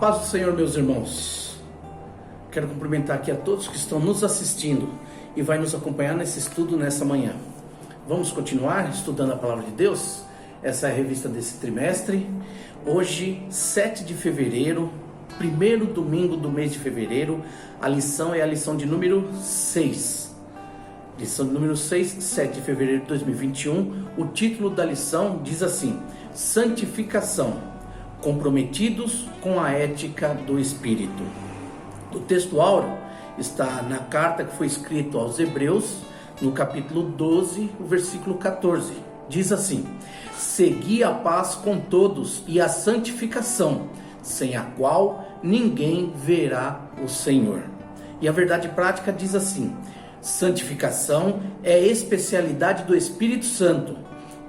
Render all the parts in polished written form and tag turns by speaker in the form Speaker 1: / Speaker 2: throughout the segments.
Speaker 1: paz do Senhor, meus irmãos. Quero cumprimentar aqui a todos que estão nos assistindo e vai nos acompanhar nesse estudo nessa manhã. Vamos continuar estudando a Palavra de Deus? Essa é a revista desse trimestre. Hoje, 7 de fevereiro, primeiro domingo do mês de fevereiro, a lição é a lição de número 6. Lição de número 6, 7 de fevereiro de 2021. O título da lição diz assim: Santificação. Comprometidos com a ética do Espírito. O texto áureo está na carta que foi escrita aos Hebreus, no capítulo 12, o versículo 14. Diz assim: segui a paz com todos e a santificação, sem a qual ninguém verá o Senhor. E a verdade prática diz assim: santificação é especialidade do Espírito Santo.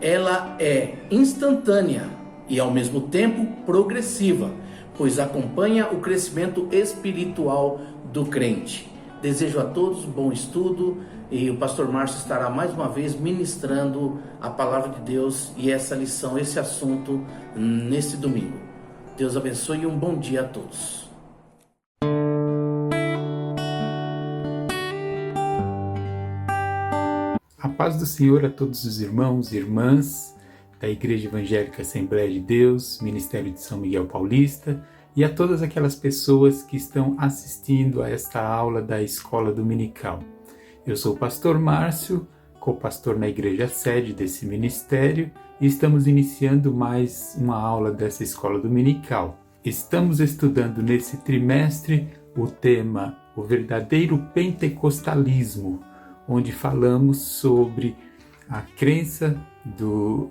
Speaker 1: Ela é instantânea e ao mesmo tempo progressiva, pois acompanha o crescimento espiritual do crente. Desejo a todos bom estudo e o pastor Márcio estará mais uma vez ministrando a palavra de Deus e essa lição, esse assunto nesse domingo. Deus abençoe e um bom dia a todos.
Speaker 2: A paz do Senhor a todos os irmãos e irmãs da Igreja Evangélica Assembleia de Deus, Ministério de São Miguel Paulista, e a todas aquelas pessoas que estão assistindo a esta aula da Escola Dominical. Eu sou o pastor Márcio, co-pastor na igreja sede desse ministério, e estamos iniciando mais uma aula dessa Escola Dominical. Estamos estudando nesse trimestre o tema O Verdadeiro Pentecostalismo, onde falamos sobre a crença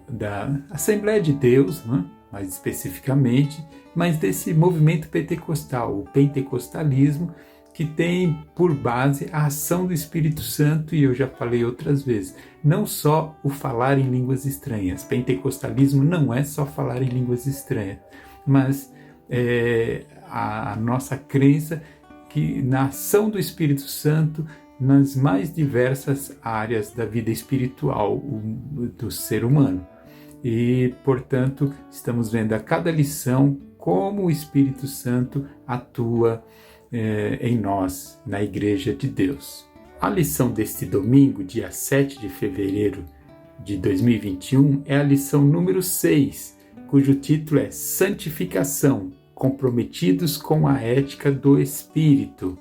Speaker 2: da Assembleia de Deus, né? Mais especificamente, mas desse movimento pentecostal, o pentecostalismo, que tem por base a ação do Espírito Santo, e eu já falei outras vezes, não só o falar em línguas estranhas. Pentecostalismo não é só falar em línguas estranhas, mas a nossa crença que na ação do Espírito Santo nas mais diversas áreas da vida espiritual do ser humano. E, portanto, estamos vendo a cada lição como o Espírito Santo atua em nós, na Igreja de Deus. A lição deste domingo, dia 7 de fevereiro de 2021, é a lição número 6, cujo título é Santificação, comprometidos com a ética do Espírito.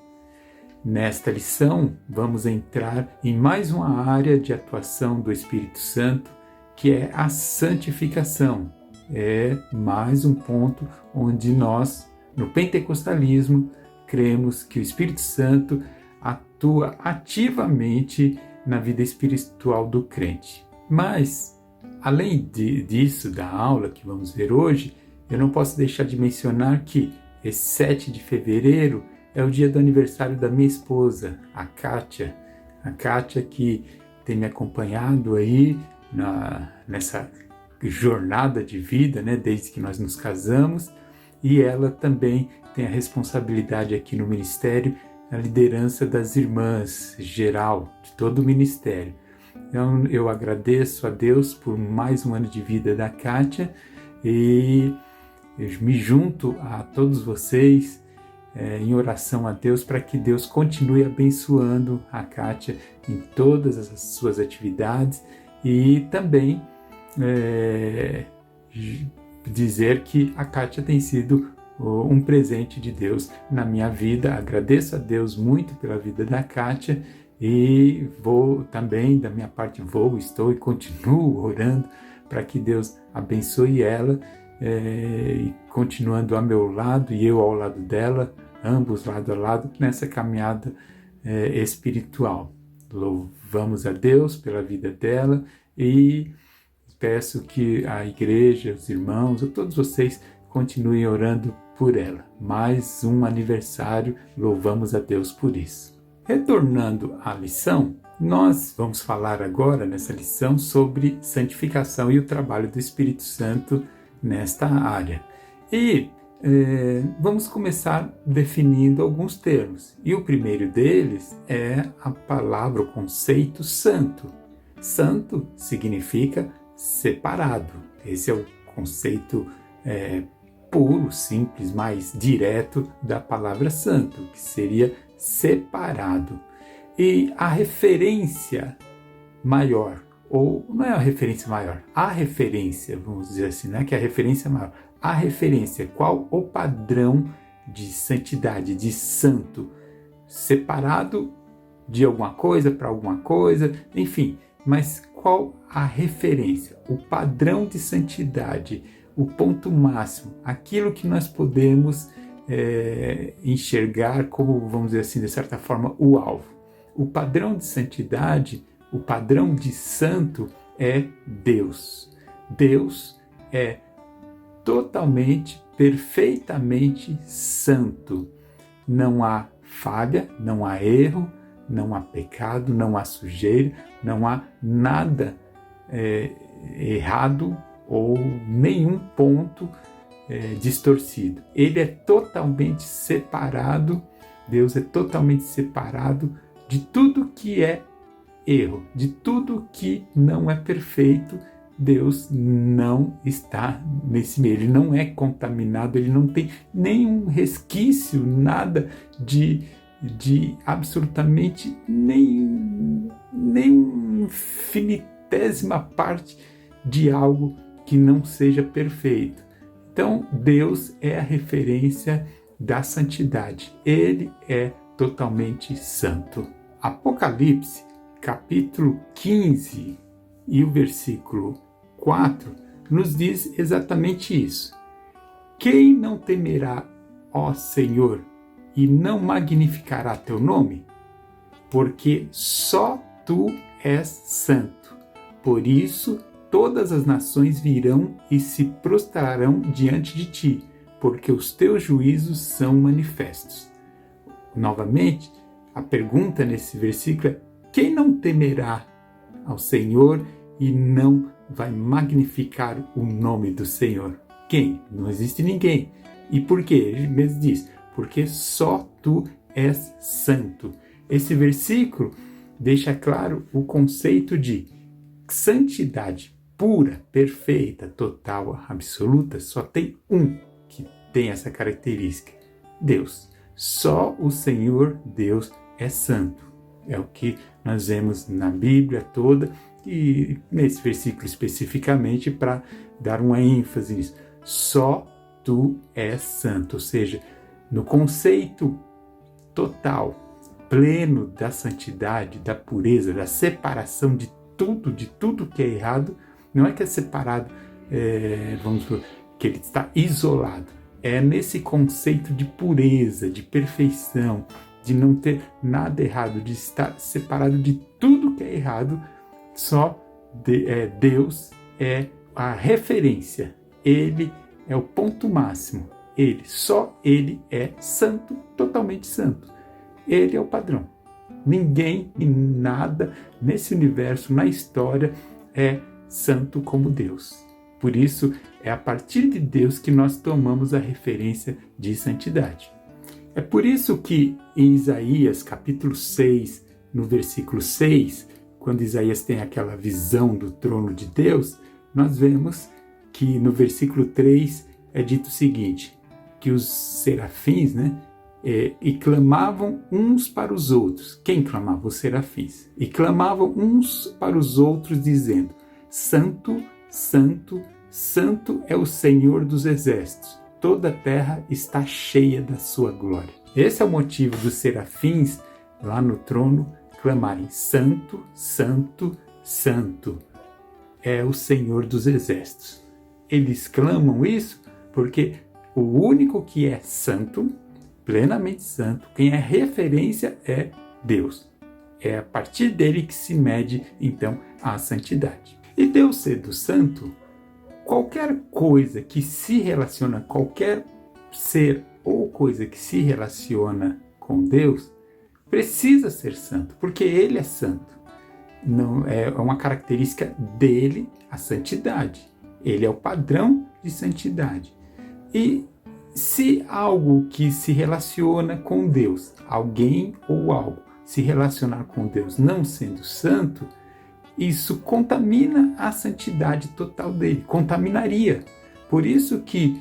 Speaker 2: Nesta lição, vamos entrar em mais uma área de atuação do Espírito Santo, que é a santificação. É mais um ponto onde nós, no pentecostalismo, cremos que o Espírito Santo atua ativamente na vida espiritual do crente. Mas, além disso, da aula que vamos ver hoje, eu não posso deixar de mencionar que esse 7 de fevereiro é o dia do aniversário da minha esposa, a Kátia. A Kátia que tem me acompanhado aí nessa jornada de vida, né, desde que nós nos casamos. E ela também tem a responsabilidade aqui no ministério, na liderança das irmãs geral, de todo o ministério. Então eu agradeço a Deus por mais um ano de vida da Kátia e eu me junto a todos vocês em oração a Deus para que Deus continue abençoando a Kátia em todas as suas atividades e também dizer que a Kátia tem sido um presente de Deus na minha vida. Agradeço a Deus muito pela vida da Kátia e vou também, da minha parte, estou e continuo orando para que Deus abençoe ela e continuando ao meu lado e eu ao lado dela, ambos lado a lado, nessa caminhada espiritual. Louvamos a Deus pela vida dela e peço que a igreja, os irmãos, todos vocês continuem orando por ela. Mais um aniversário, louvamos a Deus por isso. Retornando à lição, nós vamos falar agora nessa lição sobre santificação e o trabalho do Espírito Santo nesta área. E vamos começar definindo alguns termos. E o primeiro deles é a palavra, o conceito santo. Santo significa separado. Esse é o conceito puro, simples, mais direto da palavra santo, que seria separado. E a referência maior, ou não é a referência maior, a referência, vamos dizer assim, não é que a referência maior, a referência, qual o padrão de santidade, de santo, separado de alguma coisa para alguma coisa, enfim, mas qual a referência, o padrão de santidade, o ponto máximo, aquilo que nós podemos enxergar como, vamos dizer assim, de certa forma, o alvo. O padrão de santidade, o padrão de santo é Deus. Deus é totalmente, perfeitamente santo. Não há falha, não há erro, não há pecado, não há sujeira, não há nada errado ou nenhum ponto distorcido. Ele é totalmente separado, Deus é totalmente separado de tudo que é erro, de tudo que não é perfeito. Deus não está nesse meio, ele não é contaminado, ele não tem nenhum resquício, nada de absolutamente nem infinitésima parte de algo que não seja perfeito. Então, Deus é a referência da santidade, ele é totalmente santo. Apocalipse, capítulo 15 e o versículo 4 nos diz exatamente isso. Quem não temerá, ó Senhor, e não magnificará teu nome? Porque só tu és santo. Por isso todas as nações virão e se prostrarão diante de ti, porque os teus juízos são manifestos. Novamente, a pergunta nesse versículo é: quem não temerá ao Senhor e não vai magnificar o nome do Senhor? Quem? Não existe ninguém. E por quê? Ele mesmo diz: porque só tu és santo. Esse versículo deixa claro o conceito de santidade pura, perfeita, total, absoluta. Só tem um que tem essa característica: Deus. Só o Senhor Deus é santo. É o que nós vemos na Bíblia toda e nesse versículo especificamente para dar uma ênfase nisso. Só tu és santo, ou seja, no conceito total, pleno da santidade, da pureza, da separação de tudo que é errado. Não é que é separado, vamos supor, que ele está isolado. É nesse conceito de pureza, de perfeição, de não ter nada errado, de estar separado de tudo que é errado. Só Deus é a referência. Ele é o ponto máximo. Só Ele é santo, totalmente santo. Ele é o padrão. Ninguém e nada nesse universo, na história, é santo como Deus. Por isso, é a partir de Deus que nós tomamos a referência de santidade. É por isso que em Isaías, capítulo 6, no versículo 6, quando Isaías tem aquela visão do trono de Deus, nós vemos que no versículo 3 é dito o seguinte, que os serafins, e clamavam uns para os outros. Quem clamava? Os serafins. E clamavam uns para os outros, dizendo: Santo, Santo, Santo é o Senhor dos exércitos. Toda a terra está cheia da sua glória. Esse é o motivo dos serafins lá no trono clamarem: Santo, Santo, Santo é o Senhor dos exércitos. Eles clamam isso porque o único que é santo, plenamente santo, quem é referência é Deus. É a partir dele que se mede, então, a santidade. E Deus sendo santo, qualquer coisa que se relaciona, qualquer ser ou coisa que se relaciona com Deus, precisa ser santo, porque Ele é santo. Não é uma característica dele a santidade. Ele é o padrão de santidade. E se algo que se relaciona com Deus, alguém ou algo, se relacionar com Deus não sendo santo, isso contamina a santidade total dele, contaminaria. Por isso que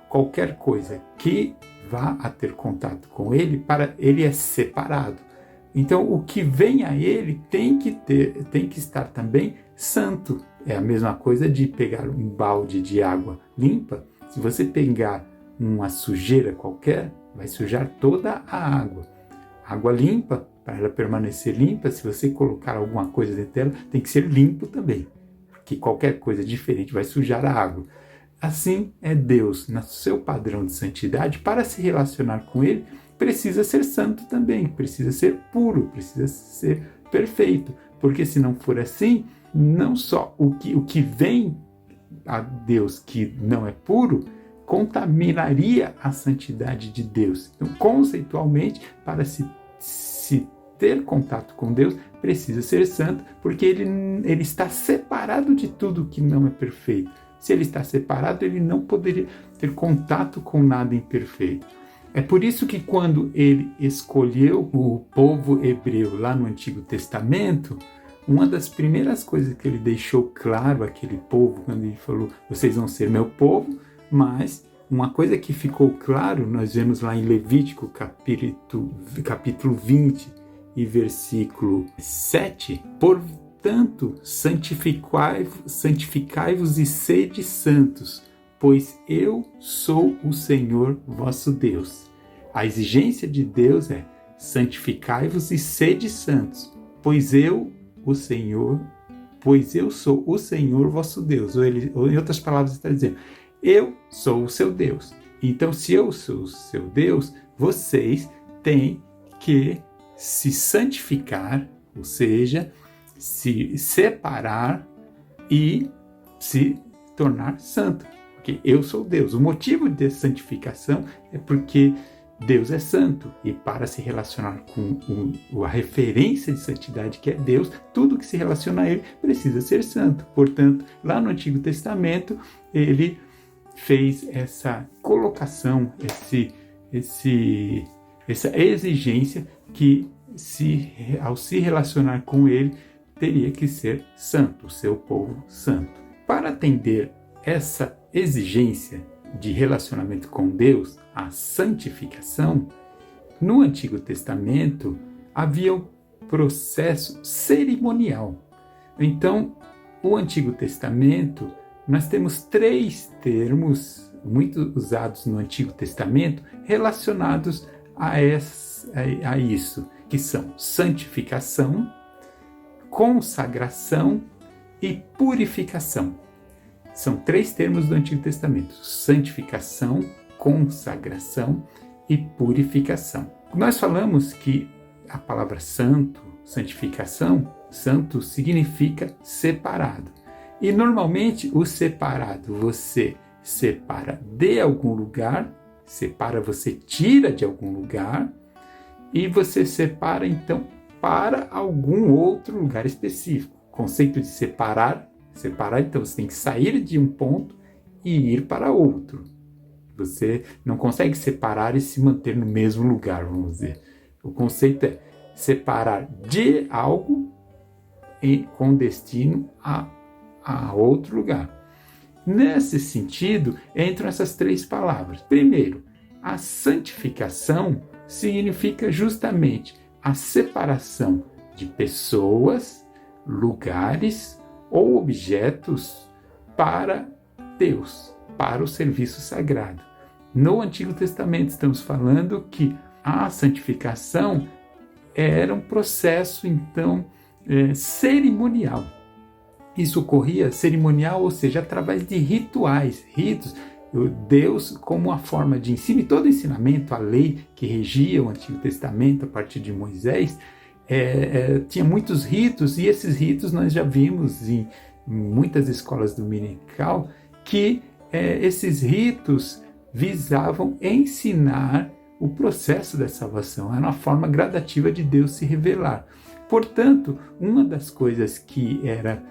Speaker 2: qualquer coisa que vá a ter contato com ele, para ele é separado. Então, o que vem a ele tem que estar também santo. É a mesma coisa de pegar um balde de água limpa. Se você pegar uma sujeira qualquer, vai sujar toda a água. Água limpa, para ela permanecer limpa, se você colocar alguma coisa dentro dela, tem que ser limpo também, porque qualquer coisa diferente vai sujar a água. Assim é Deus, no seu padrão de santidade. Para se relacionar com Ele, precisa ser santo também, precisa ser puro, precisa ser perfeito, porque se não for assim, não só o que vem a Deus que não é puro, contaminaria a santidade de Deus. Então, conceitualmente, para se ter contato com Deus, precisa ser santo, porque ele está separado de tudo que não é perfeito. Se ele está separado, ele não poderia ter contato com nada imperfeito. É por isso que quando ele escolheu o povo hebreu lá no Antigo Testamento, uma das primeiras coisas que ele deixou claro àquele povo, quando ele falou, vocês vão ser meu povo, mas uma coisa que ficou claro, nós vemos lá em Levítico capítulo 20 e versículo 7, portanto, santificai-vos e sede santos, pois eu sou o Senhor vosso Deus. A exigência de Deus é santificai-vos e sede santos, pois eu sou o Senhor vosso Deus. Ou em outras palavras, está dizendo, eu sou o seu Deus. Então, se eu sou o seu Deus, vocês têm que se santificar, ou seja, se separar e se tornar santo. Porque eu sou Deus. O motivo de santificação é porque Deus é santo, e para se relacionar com a referência de santidade que é Deus, tudo que se relaciona a Ele precisa ser santo. Portanto, lá no Antigo Testamento, ele fez essa colocação, essa exigência que ao se relacionar com Ele, teria que ser santo, o seu povo santo. Para atender essa exigência de relacionamento com Deus, a santificação, no Antigo Testamento havia um processo cerimonial. Então, o Antigo Testamento, nós temos 3 termos muito usados no Antigo Testamento relacionados a isso, que são santificação, consagração e purificação. São 3 termos do Antigo Testamento: santificação, consagração e purificação. Nós falamos que a palavra santo, santificação, santo significa separado. E normalmente o separado você separa de algum lugar, você tira de algum lugar e você separa então para algum outro lugar específico. O conceito de separar, então você tem que sair de um ponto e ir para outro. Você não consegue separar e se manter no mesmo lugar, vamos dizer. O conceito é separar de algo com destino a outro lugar. Nesse sentido, entram essas 3 palavras. Primeiro, a santificação significa justamente a separação de pessoas, lugares ou objetos para Deus, para o serviço sagrado. No Antigo Testamento estamos falando que a santificação era um processo, então, cerimonial. Isso ocorria cerimonial, ou seja, através de rituais, ritos. Deus, como uma forma de ensino, e todo ensinamento, a lei que regia o Antigo Testamento a partir de Moisés, tinha muitos ritos, e esses ritos nós já vimos em muitas escolas dominical, que esses ritos visavam ensinar o processo da salvação. Era uma forma gradativa de Deus se revelar. Portanto, uma das coisas que era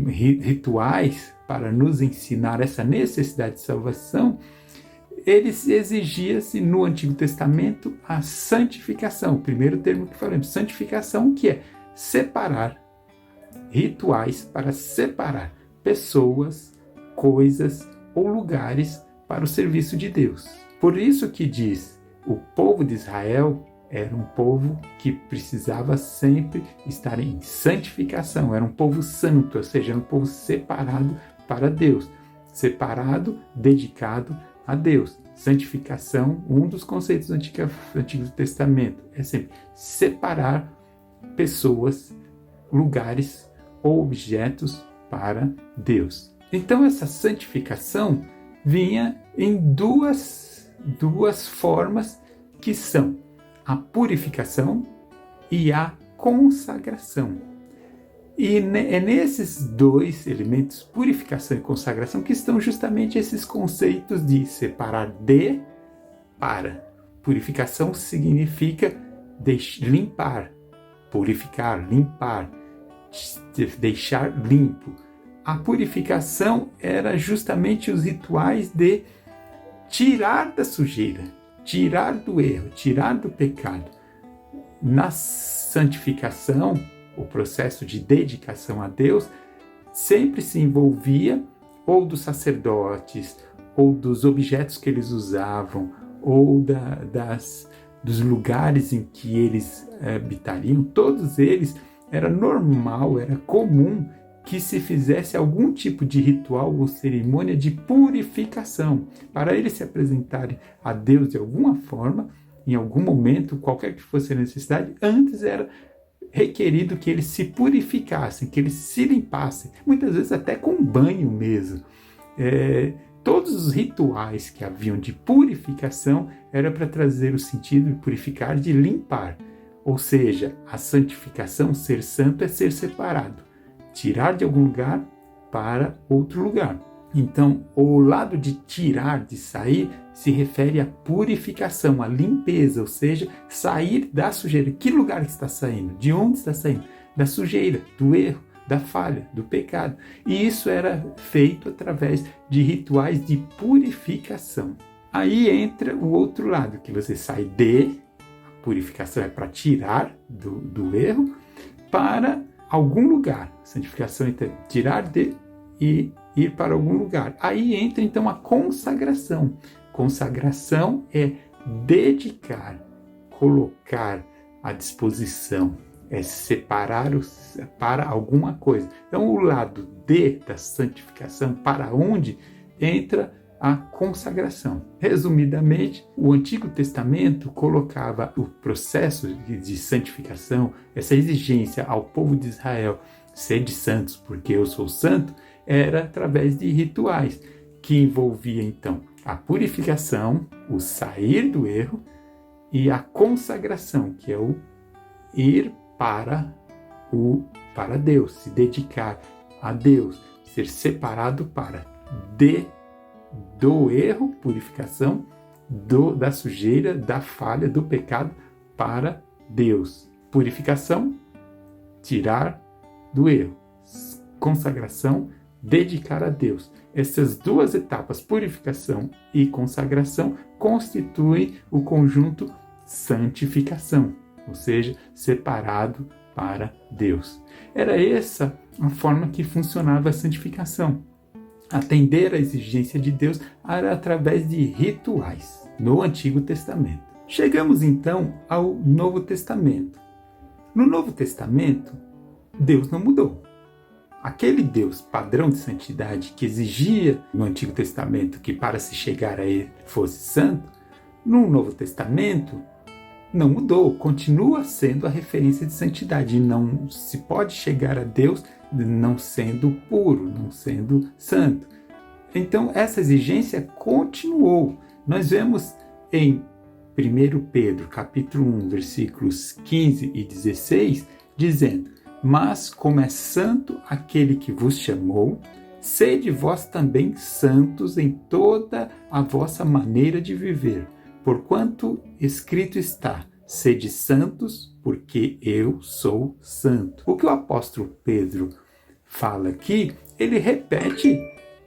Speaker 2: rituais para nos ensinar essa necessidade de salvação, eles exigia-se no Antigo Testamento a santificação. O primeiro termo que falamos, santificação, que é separar, rituais para separar pessoas, coisas, ou lugares para o serviço de Deus. Por isso que diz, o povo de Israel era um povo que precisava sempre estar em santificação, era um povo santo, ou seja, era um povo separado para Deus, separado, dedicado a Deus. Santificação, um dos conceitos do Antigo Testamento, é sempre separar pessoas, lugares ou objetos para Deus. Então essa santificação vinha em duas formas, que são a purificação e a consagração. E é nesses dois elementos, purificação e consagração, que estão justamente esses conceitos de separar de para. Purificação significa limpar, purificar, limpar, deixar limpo. A purificação era justamente os rituais de tirar da sujeira, tirar do erro, tirar do pecado. Na santificação, o processo de dedicação a Deus sempre se envolvia ou dos sacerdotes, ou dos objetos que eles usavam, ou dos lugares em que eles habitariam. Todos eles, era normal, era comum que se fizesse algum tipo de ritual ou cerimônia de purificação, para eles se apresentarem a Deus de alguma forma, em algum momento, qualquer que fosse a necessidade. Antes era requerido que eles se purificassem, que eles se limpassem, muitas vezes até com banho mesmo. Todos os rituais que haviam de purificação era para trazer o sentido de purificar, de limpar. Ou seja, a santificação, ser santo, é ser separado, tirar de algum lugar para outro lugar. Então, o lado de tirar, de sair, se refere à purificação, à limpeza, ou seja, sair da sujeira. Que lugar que está saindo? De onde está saindo? Da sujeira, do erro, da falha, do pecado. E isso era feito através de rituais de purificação. Aí entra o outro lado, que você sai a purificação é para tirar do erro, para algum lugar. Santificação é tirar de e ir para algum lugar. Aí entra então a consagração. Consagração é dedicar, colocar à disposição, é separar para alguma coisa. Então o lado da santificação, para onde entra a consagração. Resumidamente, o Antigo Testamento colocava o processo de santificação, essa exigência ao povo de Israel, sede santos porque eu sou santo, era através de rituais, que envolvia então a purificação, o sair do erro, e a consagração, que é o ir para Deus, se dedicar a Deus, ser separado para do erro, purificação, da sujeira, da falha, do pecado, para Deus. Purificação, tirar do erro. Consagração, dedicar a Deus. Essas duas etapas, purificação e consagração, constituem o conjunto santificação, ou seja, separado para Deus. Era essa a forma que funcionava a santificação. Atender à exigência de Deus era através de rituais no Antigo Testamento. Chegamos então ao Novo Testamento. No Novo Testamento, Deus não mudou. Aquele Deus padrão de santidade que exigia no Antigo Testamento que para se chegar a ele fosse santo, no Novo Testamento não mudou, continua sendo a referência de santidade. E não se pode chegar a Deus não sendo puro, não sendo santo. Então essa exigência continuou. Nós vemos em 1 Pedro capítulo 1, versículos 15 e 16, dizendo: mas como é santo aquele que vos chamou, sede vós também santos em toda a vossa maneira de viver, porquanto escrito está: sede santos, porque eu sou santo. O que o apóstolo Pedro fala aqui, ele repete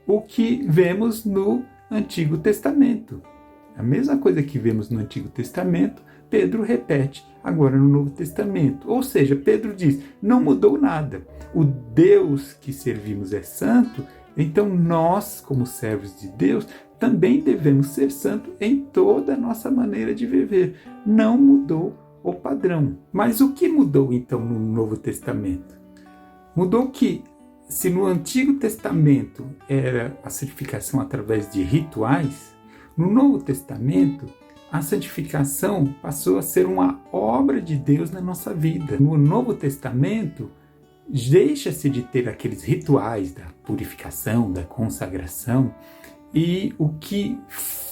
Speaker 2: o que vemos no Antigo Testamento. A mesma coisa que vemos no Antigo Testamento, Pedro repete agora no Novo Testamento. Ou seja, Pedro diz, não mudou nada. O Deus que servimos é santo Então nós, como servos de Deus, também devemos ser santos em toda a nossa maneira de viver. Não mudou o padrão. Mas o que mudou então no Novo Testamento? Mudou que, se no Antigo Testamento era a santificação através de rituais, no Novo Testamento a santificação passou a ser uma obra de Deus na nossa vida. No Novo Testamento, deixa-se de ter aqueles rituais da purificação, da consagração, e o que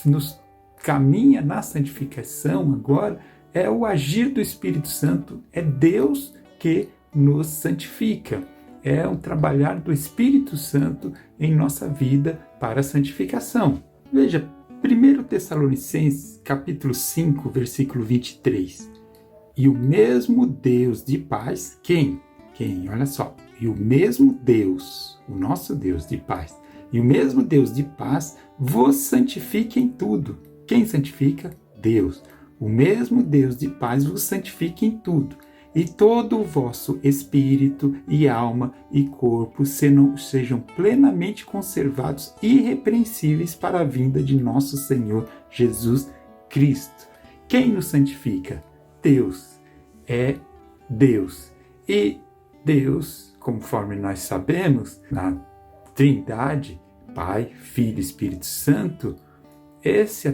Speaker 2: nos caminha na santificação agora é o agir do Espírito Santo. É Deus que nos santifica. É um trabalhar do Espírito Santo em nossa vida para a santificação. Veja, 1 Tessalonicenses, capítulo 5, versículo 23. E o mesmo Deus de paz, quem? Olha só. E o mesmo Deus, o nosso Deus de paz, e o mesmo Deus de paz vos santifique em tudo. Quem santifica? Deus. O mesmo Deus de paz vos santifique em tudo. E todo o vosso espírito e alma e corpo sejam plenamente conservados irrepreensíveis para a vinda de nosso Senhor Jesus Cristo. Quem nos santifica? Deus. É Deus. E Deus, conforme nós sabemos, na Trindade, Pai, Filho e Espírito Santo, esse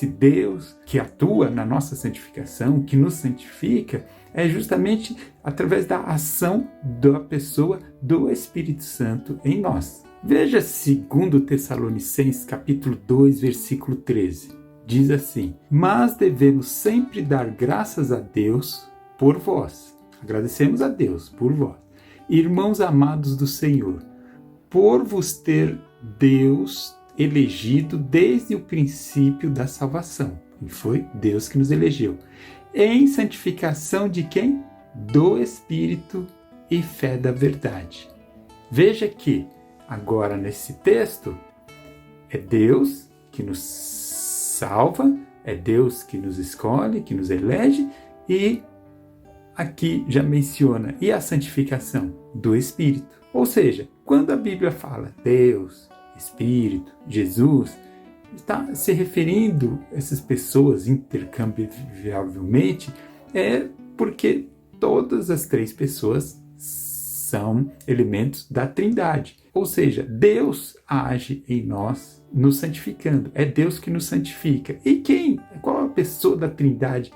Speaker 2: Deus que atua na nossa santificação, que nos santifica, é justamente através da ação da pessoa do Espírito Santo em nós. Veja 2 Tessalonicenses capítulo 2, versículo 13. Diz assim: mas devemos sempre dar graças a Deus por vós. Agradecemos a Deus por vós, irmãos amados do Senhor, por vos ter Deus elegido desde o princípio da salvação. E foi Deus que nos elegeu. Em santificação de quem? Do Espírito e fé da verdade. Veja que, agora nesse texto, é Deus que nos salva, é Deus que nos escolhe, que nos elege, e aqui já menciona, e a santificação do Espírito. Ou seja, quando a Bíblia fala Deus, Espírito, Jesus, está se referindo a essas pessoas intercambiavelmente, porque todas as três pessoas são elementos da Trindade. Ou seja, Deus age em nós, nos santificando. É Deus que nos santifica. E qual a pessoa da Trindade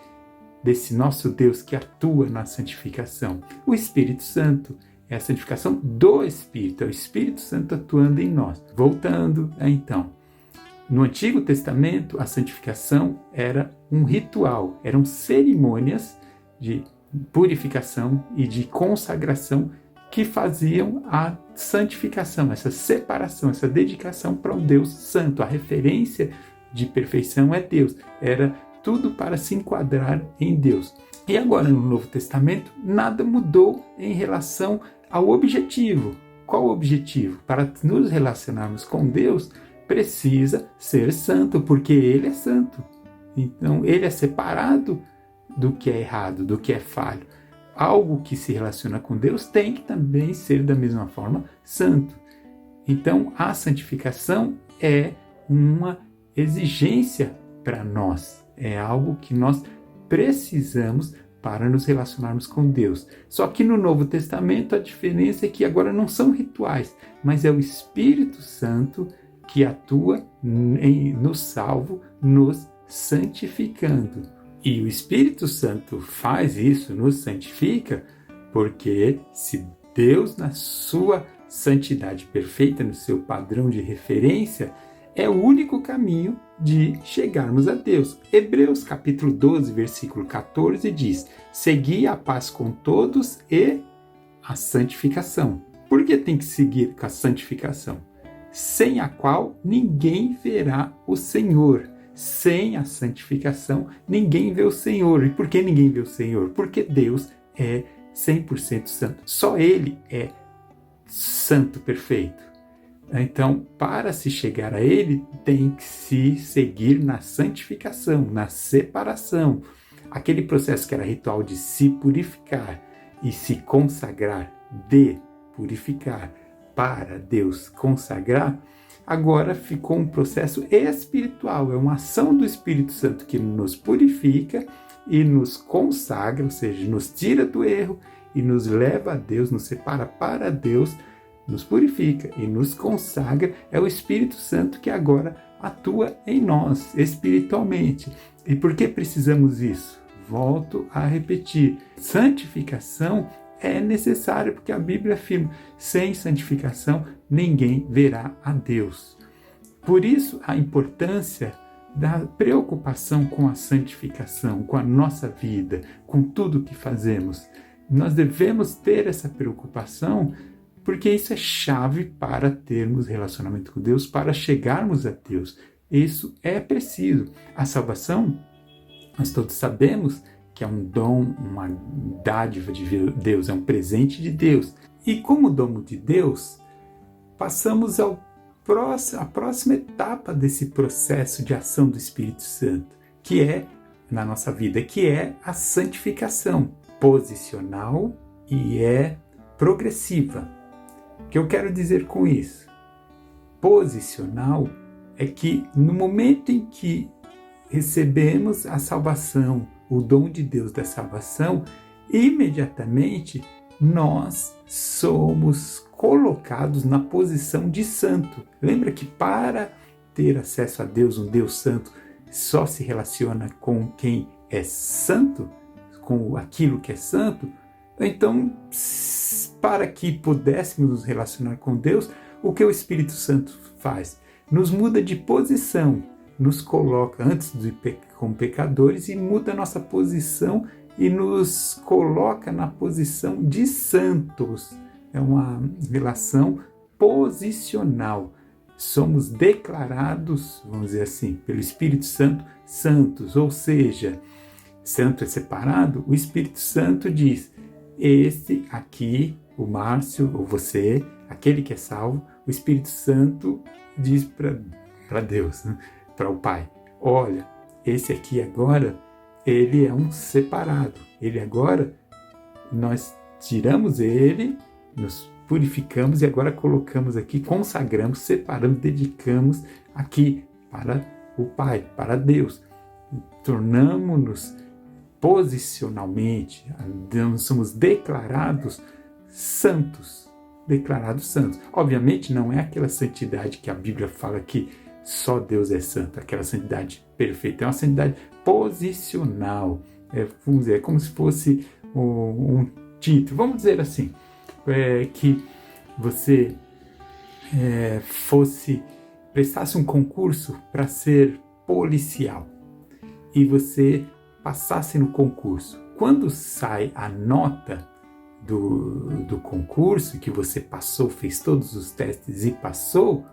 Speaker 2: desse nosso Deus que atua na santificação? O Espírito Santo. É a santificação do Espírito, é o Espírito Santo atuando em nós. Voltando, então, no Antigo Testamento, a santificação era um ritual, eram cerimônias de purificação e de consagração que faziam a santificação, essa separação, essa dedicação para um Deus santo. A referência de perfeição é Deus, era tudo para se enquadrar em Deus. E agora, no Novo Testamento, nada mudou em relação ao objetivo. Qual o objetivo? Para nos relacionarmos com Deus, precisa ser santo, porque Ele é santo. Então, Ele é separado do que é errado, do que é falho. Algo que se relaciona com Deus tem que também ser, da mesma forma, santo. Então, a santificação é uma exigência para nós. É algo que nós precisamos para nos relacionarmos com Deus. Só que no Novo Testamento a diferença é que agora não são rituais, mas é o Espírito Santo que atua no salvo, nos santificando. E o Espírito Santo faz isso, nos santifica, porque se Deus, na sua santidade perfeita, no seu padrão de referência, é o único caminho de chegarmos a Deus. Hebreus capítulo 12, versículo 14 diz: segui a paz com todos e a santificação. Por que tem que seguir com a santificação? Sem a qual ninguém verá o Senhor. Sem a santificação, ninguém vê o Senhor. E por que ninguém vê o Senhor? Porque Deus é 100% santo. Só Ele é santo perfeito. Então, para se chegar a Ele, tem que se seguir na santificação, na separação. Aquele processo que era ritual de se purificar e se consagrar, de purificar para Deus consagrar, agora ficou um processo espiritual, é uma ação do Espírito Santo que nos purifica e nos consagra, ou seja, nos tira do erro e nos leva a Deus, nos separa para Deus, nos purifica e nos consagra. É o Espírito Santo que agora atua em nós espiritualmente. E por que precisamos disso? Volto a repetir, santificação é necessária, porque a Bíblia afirma, sem santificação ninguém verá a Deus. Por isso a importância da preocupação com a santificação, com a nossa vida, com tudo que fazemos. Nós devemos ter essa preocupação, porque isso é chave para termos relacionamento com Deus, para chegarmos a Deus. Isso é preciso. A salvação, nós todos sabemos que é um dom, uma dádiva de Deus, é um presente de Deus. E como dom de Deus, passamos à próxima etapa desse processo de ação do Espírito Santo, que é, na nossa vida, que é a santificação posicional e é progressiva. O que eu quero dizer com isso? Posicional é que no momento em que recebemos a salvação, o dom de Deus da salvação, imediatamente nós somos colocados na posição de santo. Lembra que para ter acesso a Deus, um Deus santo, só se relaciona com quem é santo, com aquilo que é santo? Então, para que pudéssemos nos relacionar com Deus, o que o Espírito Santo faz? Nos muda de posição, nos coloca antes como pecadores e muda a nossa posição e nos coloca na posição de santos. É uma relação posicional. Somos declarados, vamos dizer assim, pelo Espírito Santo, santos. Ou seja, santo é separado, o Espírito Santo diz, esse aqui, o Márcio, ou você, aquele que é salvo, o Espírito Santo diz para Deus, né? Para o Pai, olha, esse aqui agora, ele é um separado. Ele agora, nós tiramos ele, nos purificamos e agora colocamos aqui, consagramos, separamos, dedicamos aqui para o Pai, para Deus. Tornamos-nos posicionalmente, somos declarados santos. Declarados santos. Obviamente não é aquela santidade que a Bíblia fala que só Deus é santo, aquela santidade perfeita. É uma santidade posicional. Vamos dizer, é como se fosse um título. Vamos dizer assim, que você prestasse um concurso para ser policial e você passasse no concurso. Quando sai a nota do concurso, que você passou, fez todos os testes e passou,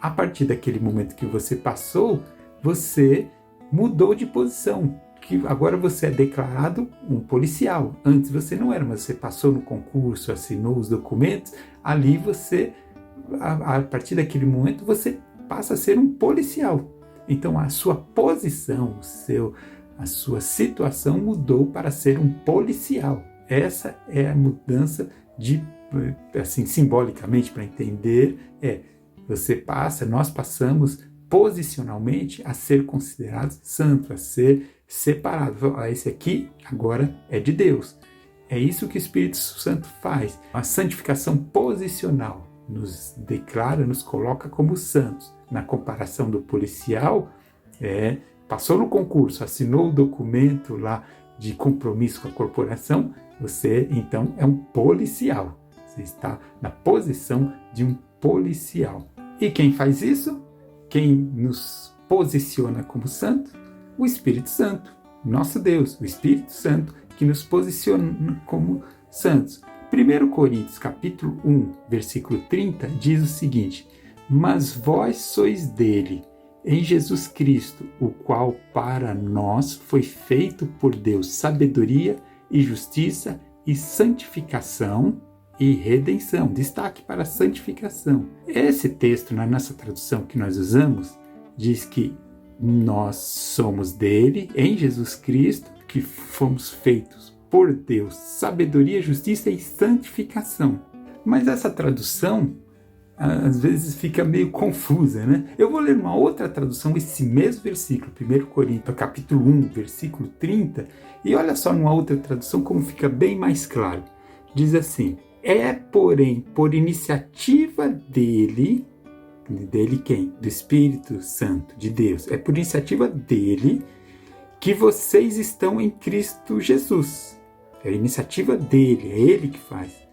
Speaker 2: a partir daquele momento que você passou, você mudou de posição, que agora você é declarado um policial. Antes você não era, mas você passou no concurso, assinou os documentos, ali você, a partir daquele momento, você passa a ser um policial. Então a sua posição, a sua situação mudou para ser um policial. Essa é a mudança assim, simbolicamente, para entender, nós passamos posicionalmente a ser considerados santos, a ser separados. Esse aqui agora é de Deus. É isso que o Espírito Santo faz. A santificação posicional nos declara, nos coloca como santos. Na comparação do policial, passou no concurso, assinou o documento lá de compromisso com a corporação, você então é um policial. Você está na posição de um policial. E quem faz isso? Quem nos posiciona como santo? O Espírito Santo, nosso Deus, o Espírito Santo que nos posiciona como santos. 1 Coríntios capítulo 1, versículo 30 diz o seguinte: mas vós sois dele, em Jesus Cristo, o qual para nós foi feito por Deus sabedoria e justiça e santificação e redenção. Destaque para a santificação. Esse texto, na nossa tradução que nós usamos, diz que nós somos dele, em Jesus Cristo, que fomos feitos por Deus, sabedoria, justiça e santificação. Mas essa tradução às vezes fica meio confusa, né? Eu vou ler uma outra tradução, esse mesmo versículo, 1 Coríntios, capítulo 1, versículo 30, e olha só numa outra tradução como fica bem mais claro. Diz assim: é, porém, por iniciativa dele quem? Do Espírito Santo, de Deus. É por iniciativa dele que vocês estão em Cristo Jesus. É a iniciativa dele, é ele que faz.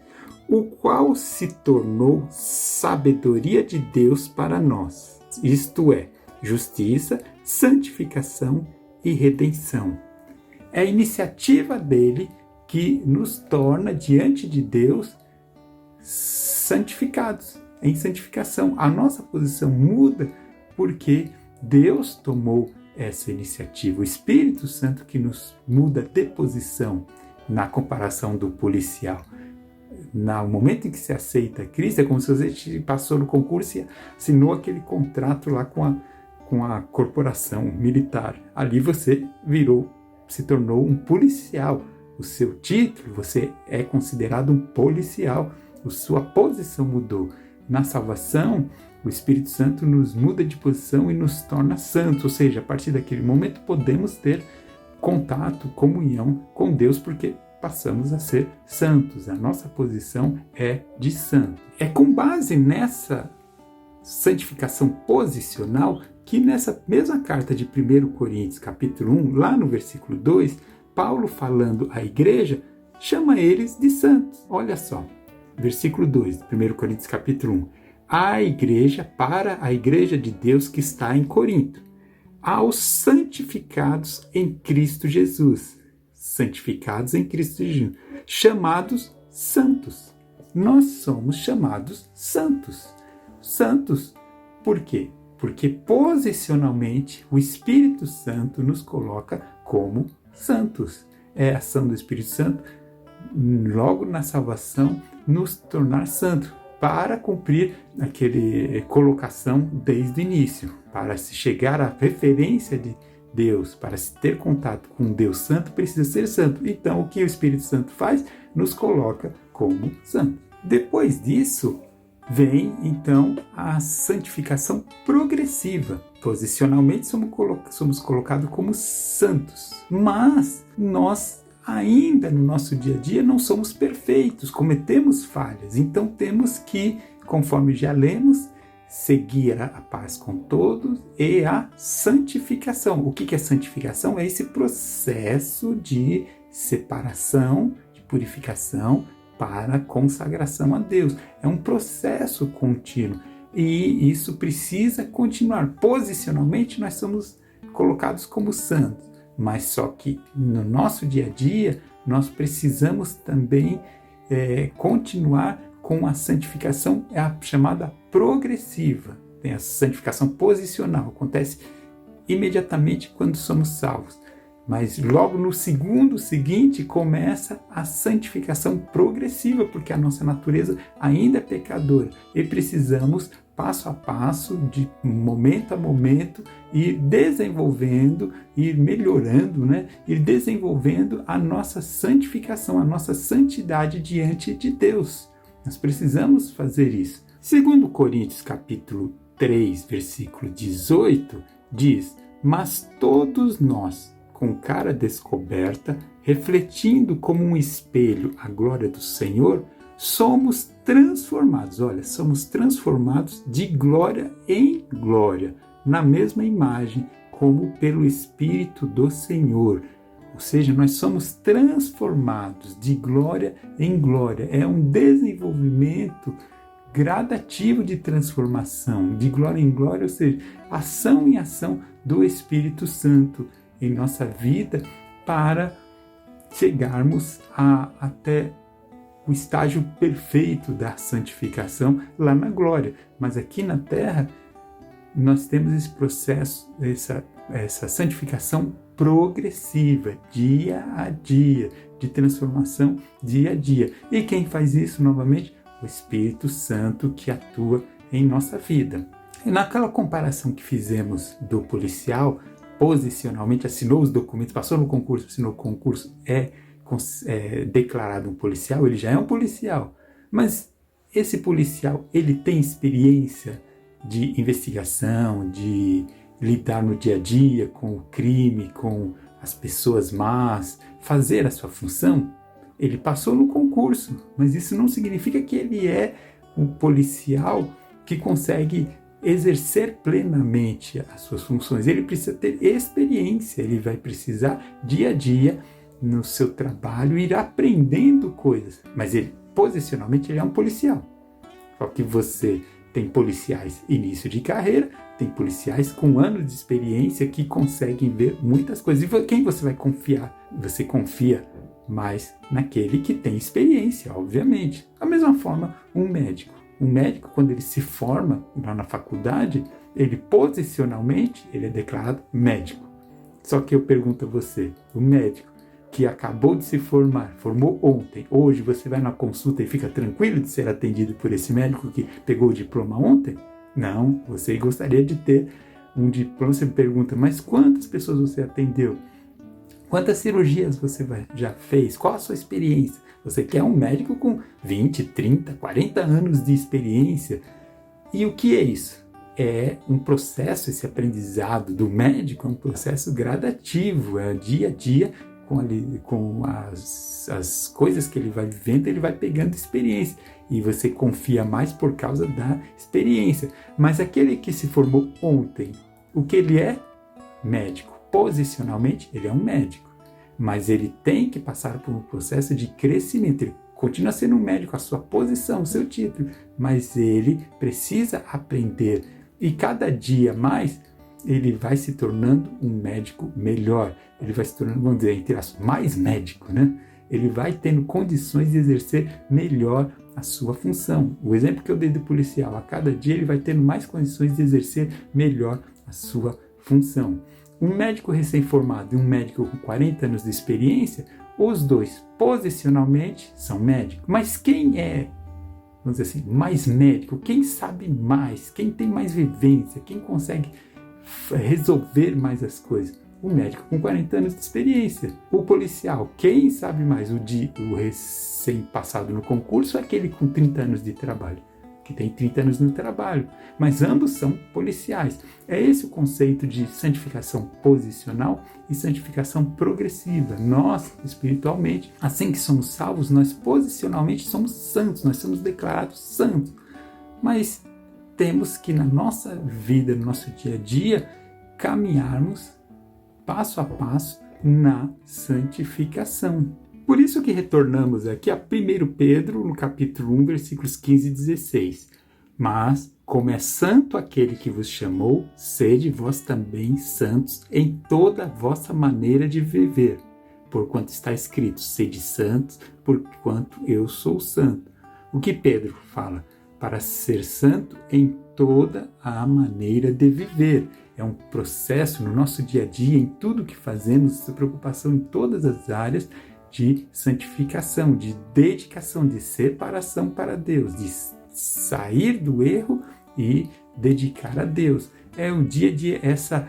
Speaker 2: O qual se tornou sabedoria de Deus para nós. Isto é, justiça, santificação e redenção. É a iniciativa dele que nos torna diante de Deus santificados, em santificação. A nossa posição muda porque Deus tomou essa iniciativa. O Espírito Santo que nos muda de posição na comparação do policial. No momento em que se aceita Cristo, é como se você passou no concurso e assinou aquele contrato lá com a corporação militar. Ali você se tornou um policial. O seu título, você é considerado um policial. A sua posição mudou. Na salvação, o Espírito Santo nos muda de posição e nos torna santos. Ou seja, a partir daquele momento podemos ter contato, comunhão com Deus, porque passamos a ser santos. A nossa posição é de santo. É com base nessa santificação posicional que nessa mesma carta de 1 Coríntios, capítulo 1, lá no versículo 2, Paulo, falando à igreja, chama eles de santos. Olha só, versículo 2, 1 Coríntios, capítulo 1. Para a igreja de Deus que está em Corinto, aos santificados em Cristo Jesus. Santificados em Cristo Jesus, chamados santos. Nós somos chamados santos. Santos, por quê? Porque posicionalmente o Espírito Santo nos coloca como santos. É a ação do Espírito Santo, logo na salvação, nos tornar santos, para cumprir aquela colocação desde o início, para se chegar à referência de Deus, para se ter contato com Deus Santo, precisa ser santo. Então, o que o Espírito Santo faz? Nos coloca como santos. Depois disso, vem, então, a santificação progressiva. Posicionalmente, somos colocados como santos. Mas, nós ainda no nosso dia a dia não somos perfeitos, cometemos falhas. Então, temos que, conforme já lemos, seguir a paz com todos e a santificação. O que é santificação? É esse processo de separação, de purificação para a consagração a Deus. É um processo contínuo e isso precisa continuar. Posicionalmente, nós somos colocados como santos, mas só que no nosso dia a dia, nós precisamos também continuar com a santificação, é a chamada progressiva. Tem a santificação posicional, acontece imediatamente quando somos salvos. Mas logo no segundo seguinte começa a santificação progressiva, porque a nossa natureza ainda é pecadora e precisamos, passo a passo, de momento a momento, ir desenvolvendo, ir melhorando, ir desenvolvendo a nossa santificação, a nossa santidade diante de Deus. Nós precisamos fazer isso. Segundo Coríntios capítulo 3, versículo 18, diz: mas todos nós, com cara descoberta, refletindo como um espelho a glória do Senhor, somos transformados. Olha, somos transformados de glória em glória, na mesma imagem, como pelo Espírito do Senhor. Ou seja, nós somos transformados de glória em glória. É um desenvolvimento gradativo de transformação, de glória em glória, ou seja, ação em ação do Espírito Santo em nossa vida para chegarmos até o estágio perfeito da santificação lá na glória. Mas aqui na terra nós temos esse processo, essa santificação progressiva, dia a dia, de transformação dia a dia. E quem faz isso novamente? O Espírito Santo que atua em nossa vida. E naquela comparação que fizemos do policial, posicionalmente assinou os documentos, passou no concurso, assinou o concurso, é declarado um policial, ele já é um policial. Mas esse policial, ele tem experiência de investigação, de lidar no dia a dia com o crime, com as pessoas más, fazer a sua função? Ele passou no concurso, mas isso não significa que ele é um policial que consegue exercer plenamente as suas funções. Ele precisa ter experiência, ele vai precisar dia a dia no seu trabalho ir aprendendo coisas, mas ele posicionalmente ele é um policial. Só que você tem policiais início de carreira, tem policiais com anos de experiência que conseguem ver muitas coisas. E quem você vai confiar? Você confia mais naquele que tem experiência, obviamente. Da mesma forma, um médico. Um médico, quando ele se forma lá na faculdade, ele posicionalmente ele é declarado médico. Só que eu pergunto a você, o médico que acabou de se formar, formou ontem, hoje você vai na consulta e fica tranquilo de ser atendido por esse médico que pegou o diploma ontem? Não, você gostaria de ter um diploma. Você me pergunta, mas quantas pessoas você atendeu? Quantas cirurgias você já fez? Qual a sua experiência? Você quer um médico com 20, 30, 40 anos de experiência. E o que é isso? É um processo, esse aprendizado do médico é um processo gradativo, é dia a dia, com as coisas que ele vai vivendo, ele vai pegando experiência. E você confia mais por causa da experiência. Mas aquele que se formou ontem, o que ele é? Médico. Posicionalmente, ele é um médico. Mas ele tem que passar por um processo de crescimento. Ele continua sendo um médico, a sua posição, o seu título. Mas ele precisa aprender. E cada dia mais, ele vai se tornando um médico melhor. Ele vai se tornando, vamos dizer, entre aspas, mais médico, né? Ele vai tendo condições de exercer melhor a sua função. O exemplo que eu dei do policial, a cada dia ele vai tendo mais condições de exercer melhor a sua função. Um médico recém-formado e um médico com 40 anos de experiência, os dois posicionalmente são médicos. Mas quem é, vamos dizer assim, mais médico? Quem sabe mais? Quem tem mais vivência? Quem consegue resolver mais as coisas? O médico com 40 anos de experiência. O policial, quem sabe mais? O recém-passado no concurso ou aquele com 30 anos de trabalho? Que tem 30 anos no trabalho. Mas ambos são policiais. É esse o conceito de santificação posicional e santificação progressiva. Nós, espiritualmente, assim que somos salvos, nós posicionalmente somos santos, nós somos declarados santos. Mas temos que, na nossa vida, no nosso dia a dia, caminharmos passo a passo na santificação. Por isso que retornamos aqui a 1 Pedro, no capítulo 1, versículos 15 e 16. Mas, como é santo aquele que vos chamou, sede vós também santos em toda a vossa maneira de viver. Porquanto está escrito, sede santos, porquanto eu sou santo. O que Pedro fala? Para ser santo em toda a maneira de viver. É um processo no nosso dia a dia, em tudo que fazemos, essa preocupação em todas as áreas de santificação, de dedicação, de separação para Deus, de sair do erro e dedicar a Deus. É o dia a dia, essa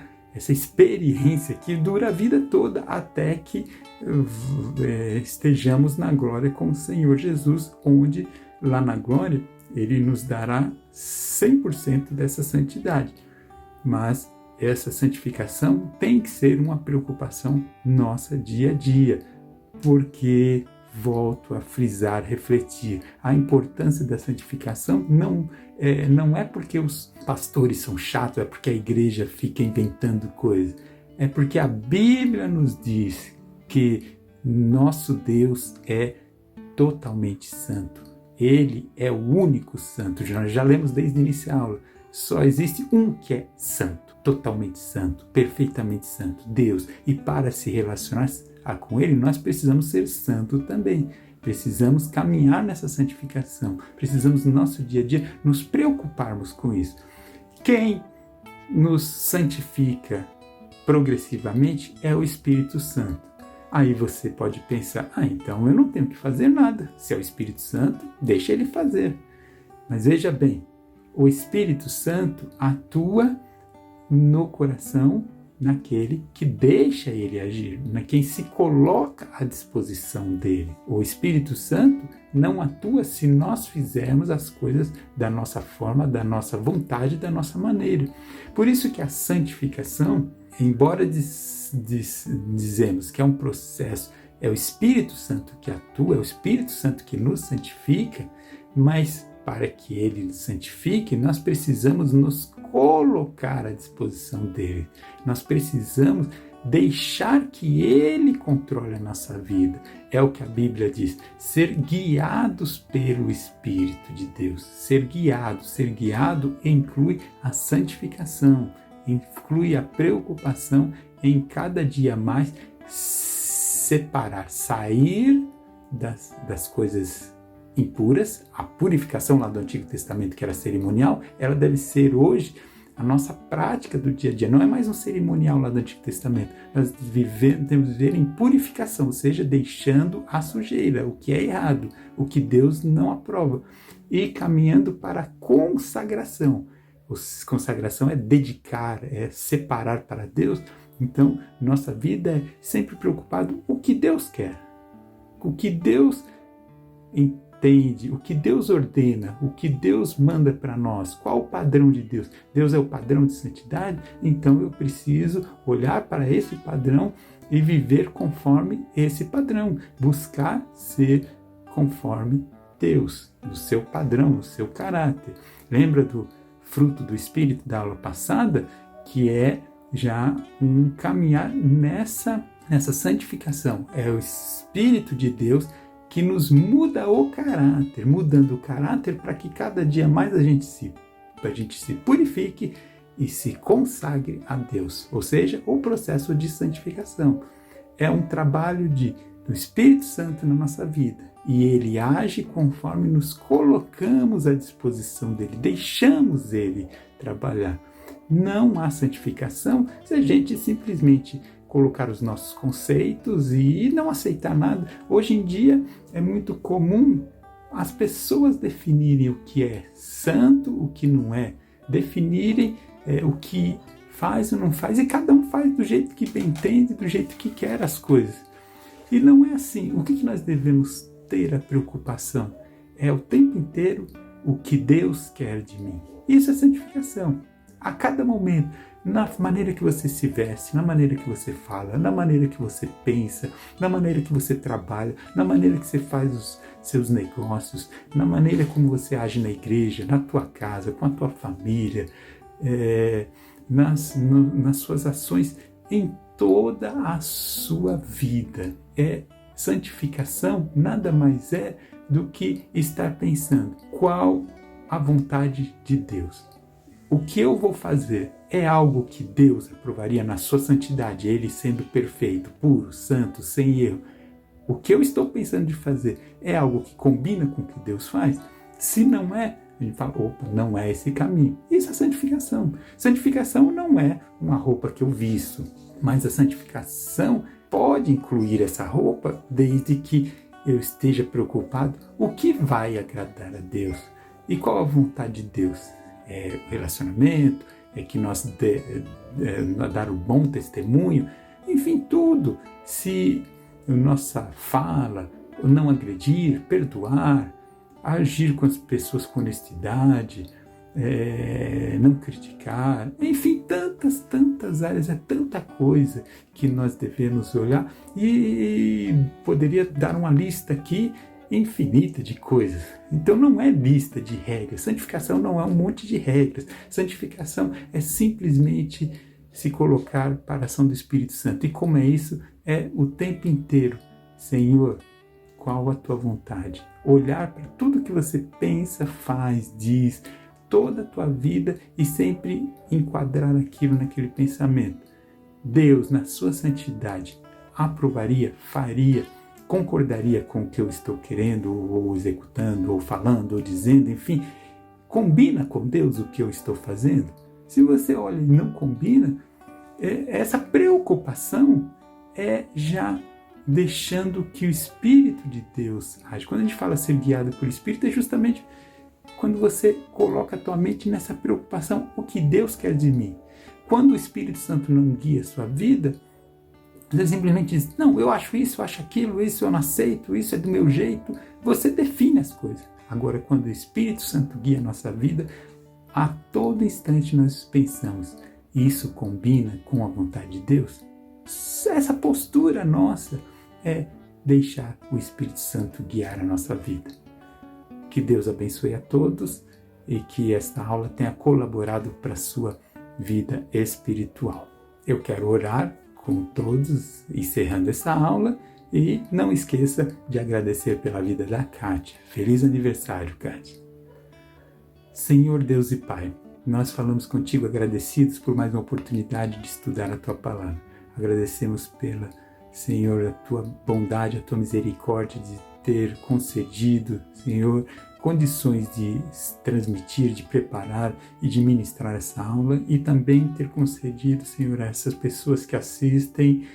Speaker 2: experiência que dura a vida toda até que estejamos na glória com o Senhor Jesus, onde lá na glória Ele nos dará 100% dessa santidade. Mas essa santificação tem que ser uma preocupação nossa dia a dia, porque, volto a frisar, refletir, a importância da santificação não é porque os pastores são chatos, é porque a igreja fica inventando coisas, é porque a Bíblia nos diz que nosso Deus é totalmente santo. Ele é o único santo. Nós já lemos desde o início da aula. Só existe um que é santo, totalmente santo, perfeitamente santo, Deus. E para se relacionar com Ele, nós precisamos ser santos também. Precisamos caminhar nessa santificação. Precisamos, no nosso dia a dia, nos preocuparmos com isso. Quem nos santifica progressivamente é o Espírito Santo. Aí você pode pensar, então eu não tenho que fazer nada. Se é o Espírito Santo, deixa Ele fazer. Mas veja bem, o Espírito Santo atua no coração naquele que deixa ele agir, na quem se coloca à disposição dele. O Espírito Santo não atua se nós fizermos as coisas da nossa forma, da nossa vontade, da nossa maneira. Por isso que a santificação, embora dizemos que é um processo, é o Espírito Santo que atua, é o Espírito Santo que nos santifica, mas para que ele nos santifique, nós precisamos nos colocar à disposição dele. Nós precisamos deixar que ele controle a nossa vida. É o que a Bíblia diz, ser guiados pelo Espírito de Deus. Ser guiado inclui a santificação, inclui a preocupação em cada dia mais separar, sair das coisas impuras. A purificação lá do Antigo Testamento, que era cerimonial, ela deve ser hoje a nossa prática do dia a dia. Não é mais um cerimonial lá do Antigo Testamento. Nós temos que viver em purificação, ou seja, deixando a sujeira, o que é errado, o que Deus não aprova, e caminhando para a consagração. Consagração é dedicar, é separar para Deus. Então, nossa vida é sempre preocupada com o que Deus quer, o que Deus entende, o que Deus ordena, o que Deus manda para nós, qual o padrão de Deus. Deus é o padrão de santidade, então eu preciso olhar para esse padrão e viver conforme esse padrão, buscar ser conforme Deus, o seu padrão, o seu caráter. Lembra do fruto do Espírito da aula passada, que é já um caminhar nessa santificação. É o Espírito de Deus que nos muda o caráter, mudando o caráter para que cada dia mais a gente se purifique e se consagre a Deus. Ou seja, o processo de santificação é um trabalho do Espírito Santo na nossa vida. E ele age conforme nos colocamos à disposição dele, deixamos ele trabalhar. Não há santificação se a gente simplesmente colocar os nossos conceitos e não aceitar nada. Hoje em dia é muito comum as pessoas definirem o que é santo, o que não é, definirem o que faz ou não faz, e cada um faz do jeito que bem entende, do jeito que quer as coisas. E não é assim. O que nós devemos ter a preocupação? É o tempo inteiro o que Deus quer de mim. Isso é santificação. A cada momento, na maneira que você se veste, na maneira que você fala, na maneira que você pensa, na maneira que você trabalha, na maneira que você faz os seus negócios, na maneira como você age na igreja, na tua casa, com a tua família, nas suas ações, em toda a sua vida. Santificação nada mais é do que estar pensando qual a vontade de Deus. O que eu vou fazer é algo que Deus aprovaria na sua santidade, ele sendo perfeito, puro, santo, sem erro. O que eu estou pensando de fazer é algo que combina com o que Deus faz? Se não é, a gente fala, opa, não é esse caminho. Isso é santificação. Santificação não é uma roupa que eu visto, mas a santificação pode incluir essa roupa desde que eu esteja preocupado o que vai agradar a Deus e qual a vontade de Deus. É relacionamento, é que nós dar um bom testemunho, enfim, tudo. Se nossa fala, não agredir, perdoar, agir com as pessoas com honestidade, não criticar, enfim, tantas áreas, é tanta coisa que nós devemos olhar, e poderia dar uma lista aqui infinita de coisas. Então não é lista de regras. Santificação não é um monte de regras. Santificação é simplesmente se colocar para a ação do Espírito Santo. E como é isso? É o tempo inteiro. Senhor, qual a tua vontade? Olhar para tudo que você pensa, faz, diz, toda a tua vida, e sempre enquadrar aquilo naquele pensamento. Deus, na sua santidade, aprovaria, faria, concordaria com o que eu estou querendo, ou executando, ou falando, ou dizendo, enfim, combina com Deus o que eu estou fazendo? Se você olha e não combina, essa preocupação é já deixando que o Espírito de Deus age. Quando a gente fala ser guiado pelo Espírito, é justamente quando você coloca a tua mente nessa preocupação, o que Deus quer de mim. quando o Espírito Santo não guia a sua vida, você simplesmente diz, não, eu acho isso, eu acho aquilo, isso eu não aceito, isso é do meu jeito. Você define as coisas. Agora, quando o Espírito Santo guia a nossa vida, a todo instante nós pensamos, isso combina com a vontade de Deus? Essa postura nossa é deixar o Espírito Santo guiar a nossa vida. Que Deus abençoe a todos e que esta aula tenha colaborado para a sua vida espiritual. Eu quero orar com todos, encerrando essa aula, e não esqueça de agradecer pela vida da Kátia. Feliz aniversário, Kátia. Senhor Deus e Pai, nós falamos contigo agradecidos por mais uma oportunidade de estudar a Tua Palavra. Agradecemos pela, Senhor, a Tua bondade, a Tua misericórdia de ter concedido, Senhor, condições de transmitir, de preparar e de ministrar essa aula, e também ter concedido, Senhor, a essas pessoas que assistem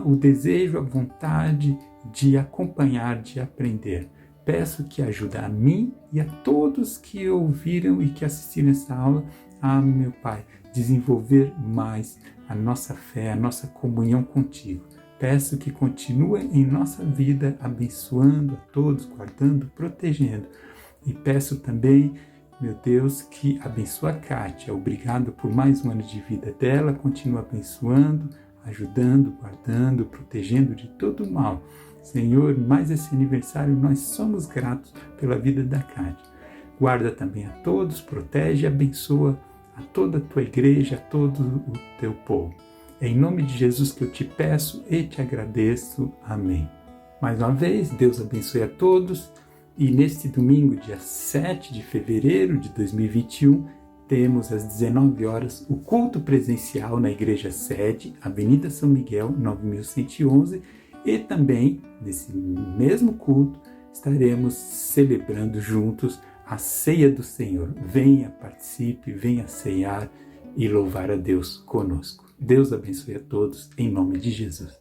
Speaker 2: o desejo, a vontade de acompanhar, de aprender. Peço que ajude a mim e a todos que ouviram e que assistiram essa aula a, meu Pai, desenvolver mais a nossa fé, a nossa comunhão contigo. Peço que continue em nossa vida, abençoando a todos, guardando, protegendo. E peço também, meu Deus, que abençoe a Kátia. Obrigado por mais um ano de vida dela. Continua abençoando, ajudando, guardando, protegendo de todo o mal. Senhor, mais esse aniversário, nós somos gratos pela vida da Kátia. Guarda também a todos, protege e abençoa a toda a tua igreja, a todo o teu povo. É em nome de Jesus que eu te peço e te agradeço. Amém. Mais uma vez, Deus abençoe a todos. E neste domingo, dia 7 de fevereiro de 2021, temos às 19 horas o culto presencial na Igreja Sede, Avenida São Miguel, 9111. E também, nesse mesmo culto, estaremos celebrando juntos a ceia do Senhor. Venha, participe, venha ceiar e louvar a Deus conosco. Deus abençoe a todos, em nome de Jesus.